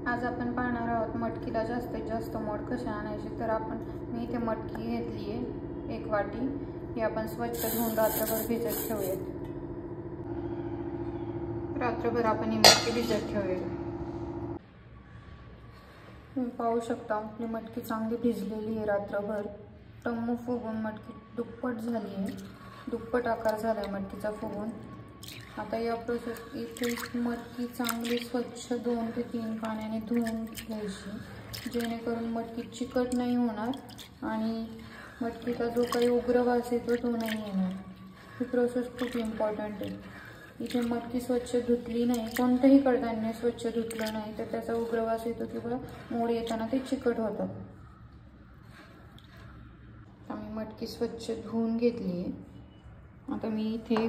आज आपण पाहणार आहोत मटकीला जास्तीत जास्त मोड कसे आणायचे। तर मी इथे मटकी घेतली आहे 1 वाटी। ही आपण स्वच्छ धुवून रात्रभर भिजत ठेवूयात। रात्रभर आपण ही मटकी भिजत ठेवूयात। तुम्ही पाहू शकता आपली मटकी चांगली भिजलेली आहे रात्रभर। टम्म फुगून मटकी दुप्पट झाली आहे, दुप्पट आकार झाला आहे मटकीचा फुगून। आता या प्रोसेस इथे मटकी चांगली स्वच्छ 2 ते 3 पाण्याने धुवून घ्यायची, जेणेकरून मटकी चिकट नाही होणार आणि मटकीचा जो काही उग्र वास येतो तो नाही येणार। ही प्रोसेस खूप इम्पॉर्टंट आहे। इथे मटकी स्वच्छ धुतली नाही, कोणत्याही कडधान्य स्वच्छ धुतलं नाही तर त्याचा उग्र वास येतो किंवा मोड येताना ते चिकट होतात। आम्ही मटकी स्वच्छ धुवून घेतली आहे। आता मी इथे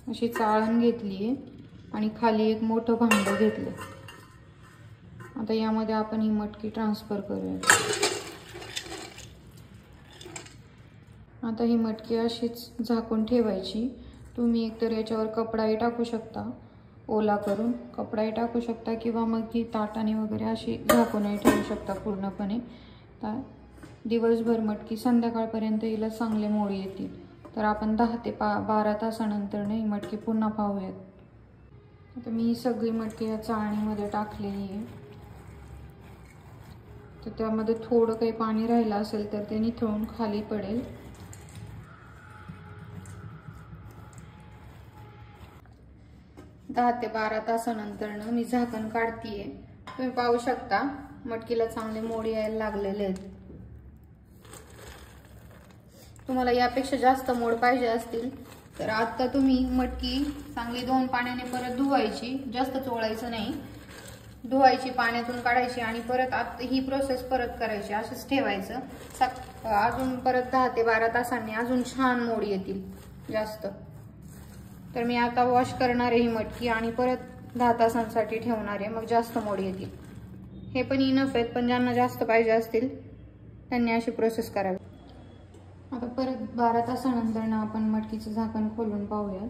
अशी चाळण घेतली आहे आणि खाली एक मोठं भांडं घेतलं। आता यामध्ये आपण ही मटकी ट्रान्सफर करूया। आता ही मटकी अशीच झाकून ठेवायची। तुम्ही एकतर याच्यावर कपडाही टाकू शकता, ओला करून कपडाही टाकू शकता, किंवा मग ही ताटाने वगैरे अशी झाकूनही ठेवू शकता पूर्णपणे। तर दिवसभर मटकी संध्याकाळपर्यंत हिला चांगले मोड येतील। तर आपण 10 ते 12 तासानंतर ही मटकी पुन्हा पाहूयात। आता मी ही सगळी मटकी या चाळणीमध्ये टाकलेली आहे। तर त्यामध्ये थोडं काही पाणी राहिलं असेल तर ते निथळून खाली पडेल। दहा ते 12 तासानंतर मी झाकण काढतीये। तुम्ही पाहू शकता मटकीला चांगले मोड यायला लागलेले आहेत। तुम्हाला यापेक्षा जास्त मोड पाहिजे असतील तर आता तुम्ही मटकी चांगली 2 पाण्याने परत धुवायची, जास्त चोळायचं नाही, धुवायची, पाण्यातून काढायची आणि परत ही प्रोसेस परत करायची, असंच ठेवायचं। अजून परत 10 ते 12 तासांनी अजून छान मोड येतील जास्त। तर मी आता वॉश करणार आहे ही मटकी आणि परत 10 तासांसाठी ठेवणार आहे, मग जास्त मोड येतील। हे पण इनफ आहेत, पण ज्यांना जास्त पाहिजे असतील त्यांनी अशी प्रोसेस करावी। आता परत 12 तासानंतर आपण मटकीचं झाकण खोलून पाहूया।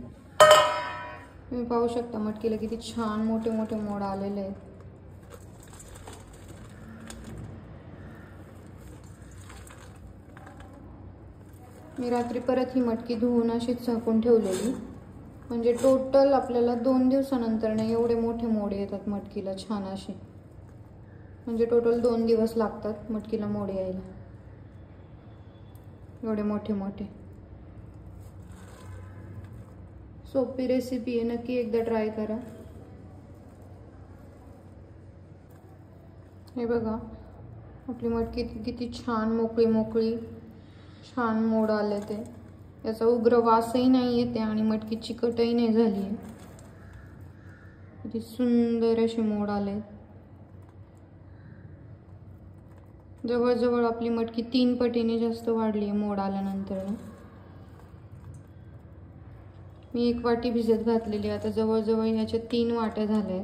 तुम्ही पाहू शकता मटकीला किती छान मोठे मोठे मोड आलेले आहेत। मी रात्री परत ही मटकी धुवून अशीच झाकून ठेवलेली, म्हणजे टोटल आपल्याला 2 दिवसानंतर एवढे मोठे मोड येतात मटकीला छान असे। म्हणजे टोटल 2 दिवस लागतात मटकीला मोड यायला, एवढे मोठे मोठे। सोपी रेसिपी आहे, नक्की एकदा ट्राय करा। हे बघा आपली मटकी किती छान मोकळी मोकळी छान मोड आले, ते याचा उग्र वासही नाही येते आणि मटकी चिकटही नाही झाली आहे। किती सुंदर असे मोड आले। जवळजवळ आपली मटकी 3 पटीने जास्त वाढली आहे मोड आल्यानंतर। मी 1 वाटी भिजत घातलेली, आता जवळजवळ याच्या 3 वाट्या झाल्या।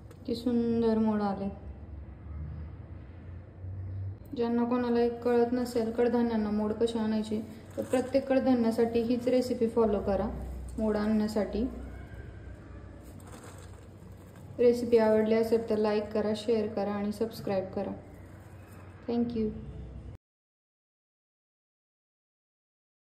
किती सुंदर मोड आले। ज्यांना कोणाला कळत नसेल कडधान्यांना मोड कसे आणायचे तर प्रत्येक कडधान्यासाठी हीच रेसिपी फॉलो करा मोड आणण्यासाठी। रेसिपी आवडली असेल तर लाईक करा, शेअर करा आणि सबस्क्राईब करा। थँक्यू।